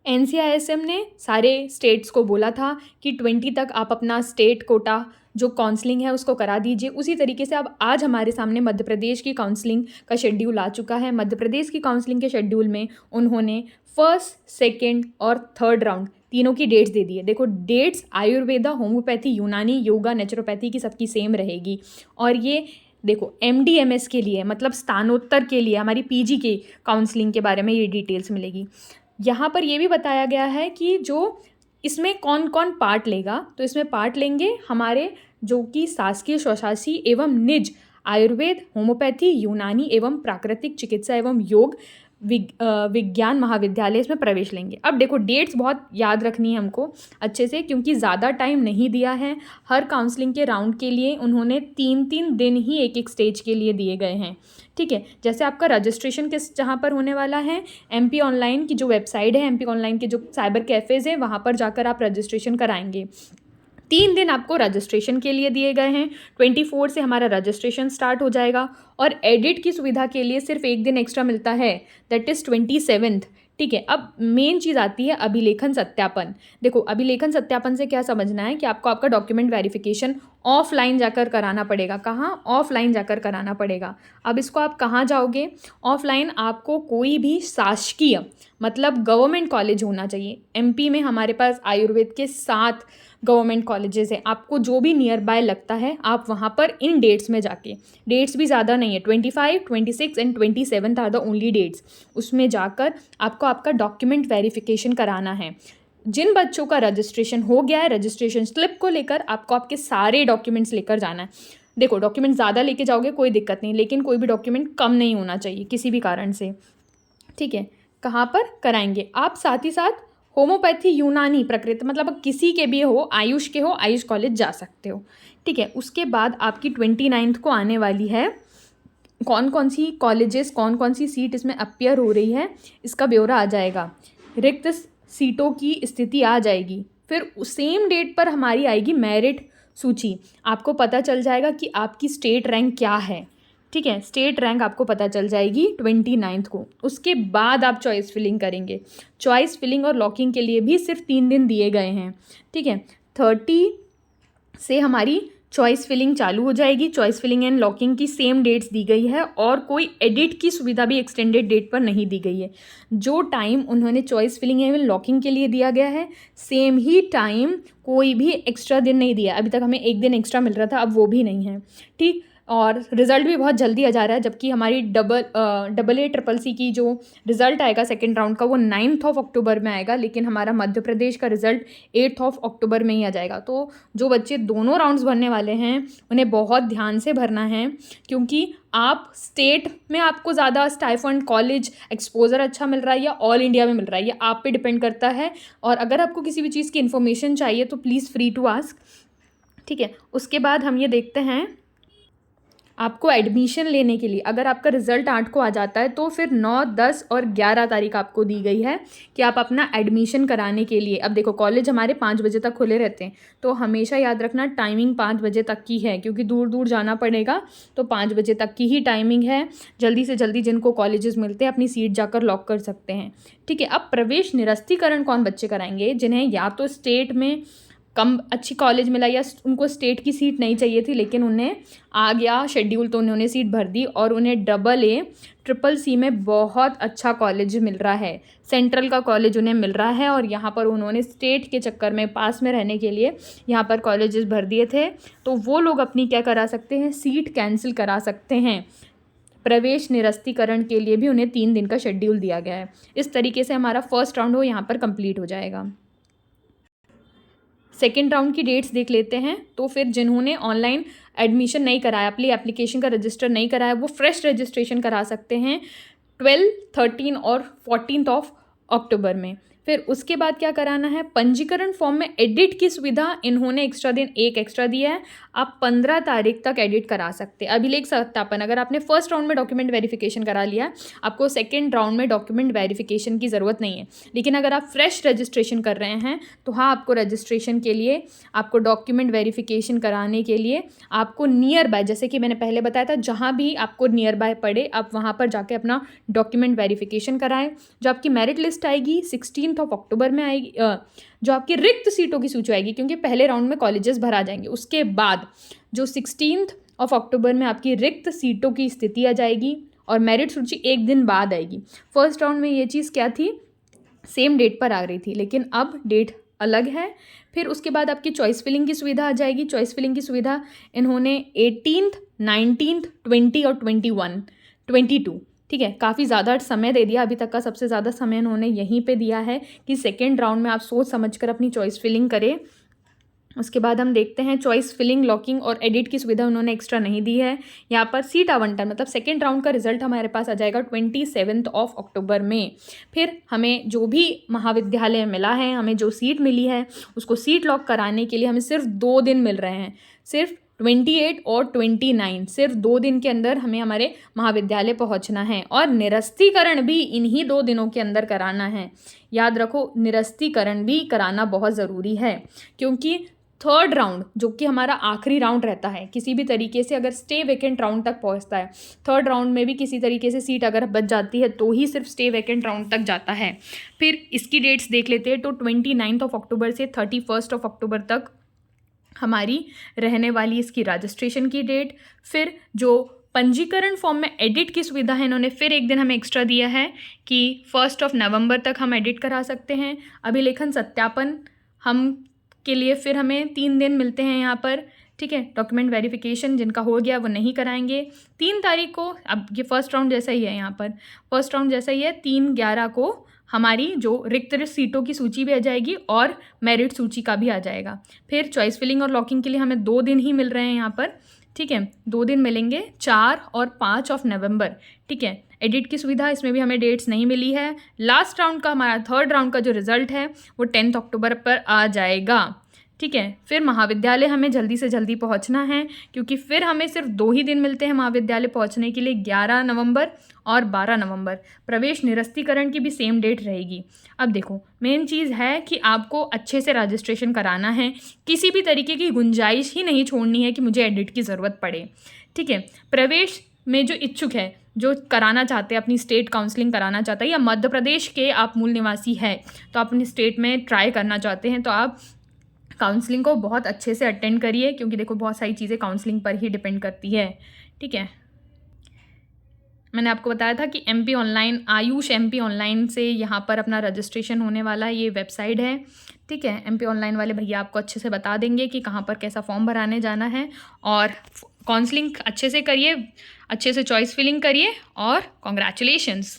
NCISM ने सारे states को बोला था कि 20 तक आप अपना स्टेट कोटा जो काउंसलिंग है उसको करा दीजिए। उसी तरीके से अब आज हमारे सामने मध्य प्रदेश की काउंसलिंग का शेड्यूल आ चुका है। मध्य प्रदेश की काउंसलिंग के शेड्यूल में उन्होंने फर्स्ट, सेकेंड और थर्ड राउंड तीनों की डेट्स दे दी है। देखो डेट्स आयुर्वेदा, होम्योपैथी, यूनानी, योगा, नेचुरोपैथी की सबकी सेम रहेगी। और ये देखो एमडीएमएस के लिए मतलब स्थानोत्तर के लिए हमारी पीजी के काउंसलिंग के बारे में ये डिटेल्स मिलेगी। यहाँ पर ये भी बताया गया है कि जो इसमें कौन कौन पार्ट लेगा, तो इसमें पार्ट लेंगे हमारे जो कि शासकीय, स्वशासी एवं निज आयुर्वेद, होम्योपैथी, यूनानी एवं प्राकृतिक चिकित्सा एवं योग विज्ञान महाविद्यालय इसमें प्रवेश लेंगे। अब देखो डेट्स बहुत याद रखनी है हमको अच्छे से, क्योंकि ज़्यादा टाइम नहीं दिया है। हर काउंसलिंग के राउंड के लिए उन्होंने 3-3 दिन ही एक एक स्टेज के लिए दिए गए हैं। ठीक है, जैसे आपका रजिस्ट्रेशन किस जहाँ पर होने वाला है, एमपी ऑनलाइन की जो वेबसाइट है, एमपी ऑनलाइन के जो साइबर कैफ़ेज़ हैं वहाँ पर जाकर आप रजिस्ट्रेशन कराएंगे। 3 दिन आपको रजिस्ट्रेशन के लिए दिए गए हैं। 24 से हमारा रजिस्ट्रेशन स्टार्ट हो जाएगा और एडिट की सुविधा के लिए सिर्फ 1 दिन एक्स्ट्रा मिलता है, दैट इज़ 27th। ठीक है, अब मेन चीज़ आती है अभिलेखन सत्यापन। देखो अभिलेखन सत्यापन से क्या समझना है कि आपको आपका डॉक्यूमेंट वेरिफिकेशन ऑफलाइन जाकर कराना पड़ेगा। कहाँ? ऑफलाइन जाकर कराना पड़ेगा। अब इसको आप कहाँ जाओगे? ऑफलाइन आपको कोई भी शासकीय मतलब गवर्नमेंट कॉलेज होना चाहिए। एमपी में हमारे पास आयुर्वेद के 7 गवर्नमेंट कॉलेजेस हैं। आपको जो भी नियर बाय लगता है आप वहाँ पर इन डेट्स में जाके, डेट्स भी ज़्यादा नहीं है, 25, 26 and 27 are the only dates, उसमें जाकर आपको आपका डॉक्यूमेंट वेरिफिकेशन कराना है। जिन बच्चों का रजिस्ट्रेशन हो गया है, रजिस्ट्रेशन स्लिप को लेकर आपको आपके सारे डॉक्यूमेंट्स लेकर जाना है। देखो डॉक्यूमेंट ज़्यादा लेके जाओगे कोई दिक्कत नहीं, लेकिन कोई भी डॉक्यूमेंट कम नहीं होना चाहिए किसी भी कारण से। ठीक है, कहाँ पर कराएंगे आप? साथ ही साथ होम्योपैथी, यूनानी, प्रकृति मतलब किसी के भी हो, आयुष के हो, आयुष कॉलेज जा सकते हो। ठीक है, उसके बाद आपकी 29 को आने वाली है कौन कौन सी कॉलेजेस, कौन कौन सी सीट इसमें अपियर हो रही है, इसका ब्यौरा आ जाएगा। रिक्त सीटों की स्थिति आ जाएगी। फिर सेम डेट पर हमारी आएगी मेरिट सूची। आपको पता चल जाएगा कि आपकी स्टेट रैंक क्या है। ठीक है, स्टेट रैंक आपको पता चल जाएगी 29 को। उसके बाद आप चॉइस फिलिंग करेंगे। चॉइस फिलिंग और लॉकिंग के लिए भी सिर्फ 3 दिन दिए गए हैं। ठीक है, 30 से हमारी चॉइस फिलिंग चालू हो जाएगी। चॉइस फिलिंग एंड लॉकिंग की सेम डेट्स दी गई है और कोई एडिट की सुविधा भी एक्सटेंडेड डेट पर नहीं दी गई है। जो टाइम उन्होंने चॉइस फिलिंग एंड लॉकिंग के लिए दिया गया है, सेम ही टाइम, कोई भी एक्स्ट्रा दिन नहीं दिया। अभी तक हमें 1 दिन एक्स्ट्रा मिल रहा था, अब वो भी नहीं है। ठीक, और रिज़ल्ट भी बहुत जल्दी आ जा रहा है, जबकि हमारी AA CCC की जो रिज़ल्ट आएगा सेकेंड राउंड का वो 9 अक्टूबर में आएगा, लेकिन हमारा मध्य प्रदेश का रिज़ल्ट 8 अक्टूबर में ही आ जाएगा। तो जो बच्चे दोनों राउंड्स भरने वाले हैं उन्हें बहुत ध्यान से भरना है, क्योंकि आप स्टेट में आपको ज़्यादा स्टाइफंड, कॉलेज एक्सपोजर अच्छा मिल रहा है या ऑल इंडिया में मिल रहा है, ये आप पे डिपेंड करता है। और अगर आपको किसी भी चीज़ की इन्फॉर्मेशन चाहिए तो प्लीज़ फ्री टू आस्क। ठीक है, उसके बाद हम ये देखते हैं आपको एडमिशन लेने के लिए अगर आपका रिज़ल्ट 8 को आ जाता है तो फिर 9, 10 और 11 तारीख आपको दी गई है कि आप अपना एडमिशन कराने के लिए। अब देखो कॉलेज हमारे 5 बजे तक खुले रहते हैं, तो हमेशा याद रखना टाइमिंग 5 बजे तक की है, क्योंकि दूर दूर जाना पड़ेगा, तो 5 बजे तक की ही टाइमिंग है। जल्दी से जल्दी जिनको कॉलेजेस मिलते हैं अपनी सीट जाकर लॉक कर सकते हैं। ठीक है, अब प्रवेश निरस्तीकरण कौन बच्चे कराएंगे? जिन्हें या तो स्टेट में कम अच्छी कॉलेज मिला या उनको स्टेट की सीट नहीं चाहिए थी, लेकिन उन्हें आ गया शेड्यूल तो उन्होंने सीट भर दी और उन्हें AA CCC में बहुत अच्छा कॉलेज मिल रहा है, सेंट्रल का कॉलेज उन्हें मिल रहा है। और यहाँ पर उन्होंने स्टेट के चक्कर में पास में रहने के लिए यहाँ पर कॉलेजेस भर दिए थे, तो वो लोग अपनी क्या करा सकते हैं? सीट कैंसिल करा सकते हैं। प्रवेश निरस्तीकरण के लिए भी उन्हें 3 दिन का शेड्यूल दिया गया है। इस तरीके से हमारा फर्स्ट राउंड वो यहाँ पर कंप्लीट हो जाएगा। सेकेंड राउंड की डेट्स देख लेते हैं। तो फिर जिन्होंने ऑनलाइन एडमिशन नहीं कराया, अपनी एप्लीकेशन का रजिस्टर नहीं कराया, वो फ्रेश रजिस्ट्रेशन करा सकते हैं 12, 13 और 14 अक्टूबर में। फिर उसके बाद क्या कराना है? पंजीकरण फॉर्म में एडिट की सुविधा इन्होंने एक्स्ट्रा दिन 1 एक्स्ट्रा दिया है। आप 15 तारीख तक एडिट करा सकते हैं। अभिलेख सत्यापन, अगर आपने फर्स्ट राउंड में डॉक्यूमेंट वेरिफिकेशन करा लिया, आपको सेकेंड राउंड में डॉक्यूमेंट वेरिफिकेशन की ज़रूरत नहीं है। लेकिन अगर आप फ्रेश रजिस्ट्रेशन कर रहे हैं तो हाँ, आपको रजिस्ट्रेशन के लिए, आपको डॉक्यूमेंट वेरिफिकेशन कराने के लिए आपको नियर बाय, जैसे कि मैंने पहले बताया था, जहाँ भी आपको नियर बाय पड़े आप वहाँ पर जाके अपना डॉक्यूमेंट वेरिफिकेशन कराएं। जो आपकी मेरिट लिस्ट आएगी 16 17 ऑफ अक्टूबर में आएगी, जो आपकी रिक्त सीटों की सूची आएगी, क्योंकि पहले राउंड में कॉलेजेस भरा जाएंगे, उसके बाद जो 16 ऑफ अक्टूबर में आपकी रिक्त सीटों की स्थिति आ जाएगी और मेरिट सूची एक दिन बाद आएगी। फर्स्ट राउंड में ये चीज़ क्या थी, सेम डेट पर आ रही थी, लेकिन अब डेट अलग है। फिर उसके बाद आपकी चॉइस फिलिंग की सुविधा आ जाएगी। चॉइस फिलिंग की सुविधा इन्होंने 18th, 19th, 20 और 21, 22, ठीक है, काफ़ी ज़्यादा समय दे दिया। अभी तक का सबसे ज़्यादा समय इन्होंने यहीं पे दिया है कि सेकेंड राउंड में आप सोच समझ कर अपनी चॉइस फिलिंग करें। उसके बाद हम देखते हैं चॉइस फिलिंग, लॉकिंग और एडिट की सुविधा उन्होंने एक्स्ट्रा नहीं दी है। यहाँ पर सीट आवंटन मतलब सेकेंड राउंड का रिजल्ट हमारे पास आ जाएगा 27 ऑफ अक्टूबर में। फिर हमें जो भी महाविद्यालय मिला है, हमें जो सीट मिली है, उसको सीट लॉक कराने के लिए हमें सिर्फ 2 दिन मिल रहे हैं, सिर्फ 28 और 29, सिर्फ 2 दिन के अंदर हमें हमारे महाविद्यालय पहुंचना है और निरस्तीकरण भी इन्हीं 2 दिनों के अंदर कराना है। याद रखो, निरस्तीकरण भी कराना बहुत ज़रूरी है, क्योंकि थर्ड राउंड जो कि हमारा आखिरी राउंड रहता है, किसी भी तरीके से अगर स्टे वैकेंट राउंड तक पहुंचता है, थर्ड राउंड में भी किसी तरीके से सीट अगर बच जाती है तो ही सिर्फ स्टे वैकेंट राउंड तक जाता है। फिर इसकी डेट्स देख लेते हैं, तो 29 ऑफ अक्टूबर से 31 ऑफ अक्टूबर तक हमारी रहने वाली इसकी रजिस्ट्रेशन की डेट। फिर जो पंजीकरण फॉर्म में एडिट की सुविधा है, इन्होंने फिर एक दिन हमें एक्स्ट्रा दिया है कि 1 नवंबर तक हम एडिट करा सकते हैं। अभिलेखन सत्यापन हम के लिए फिर हमें 3 दिन मिलते हैं यहाँ पर, ठीक है। डॉक्यूमेंट वेरिफिकेशन जिनका हो गया वो नहीं कराएंगे 3 तारीख को। अब ये फर्स्ट राउंड जैसा ही है, यहाँ पर फर्स्ट राउंड जैसा ही है, 3/11 को हमारी जो रिक्त सीटों की सूची भी आ जाएगी और मेरिट सूची का भी आ जाएगा। फिर चॉइस फिलिंग और लॉकिंग के लिए हमें 2 दिन ही मिल रहे हैं यहाँ पर, ठीक है, 2 दिन मिलेंगे, 4 और 5 ऑफ नवंबर, ठीक है। एडिट की सुविधा इसमें भी हमें डेट्स नहीं मिली है। लास्ट राउंड का हमारा थर्ड राउंड का जो रिजल्ट है वो 10 अक्टूबर पर आ जाएगा, ठीक है। फिर महाविद्यालय हमें जल्दी से जल्दी पहुंचना है, क्योंकि फिर हमें सिर्फ 2 ही दिन मिलते हैं महाविद्यालय पहुंचने के लिए, 11 नवंबर और 12 नवंबर। प्रवेश निरस्तीकरण की भी सेम डेट रहेगी। अब देखो, मेन चीज़ है कि आपको अच्छे से रजिस्ट्रेशन कराना है, किसी भी तरीके की गुंजाइश ही नहीं छोड़नी है कि मुझे एडिट की ज़रूरत पड़े, ठीक है। प्रवेश में जो इच्छुक है, जो कराना चाहते हैं, अपनी स्टेट काउंसलिंग कराना चाहता है, या मध्य प्रदेश के आप मूल निवासी है तो आप अपनी स्टेट में ट्राई करना चाहते हैं, तो आप काउंसलिंग को बहुत अच्छे से अटेंड करिए, क्योंकि देखो बहुत सारी चीज़ें काउंसलिंग पर ही डिपेंड करती है, ठीक है। मैंने आपको बताया था कि MP online, Ayush MP online से यहाँ पर अपना रजिस्ट्रेशन होने वाला है, ये वेबसाइट है, ठीक है। MP ऑनलाइन वाले भैया आपको अच्छे से बता देंगे कि कहाँ पर कैसा फॉर्म भराने जाना है, और काउंसलिंग अच्छे से करिए, अच्छे से चॉइस फिलिंग करिए, और कॉन्ग्रेचुलेशंस।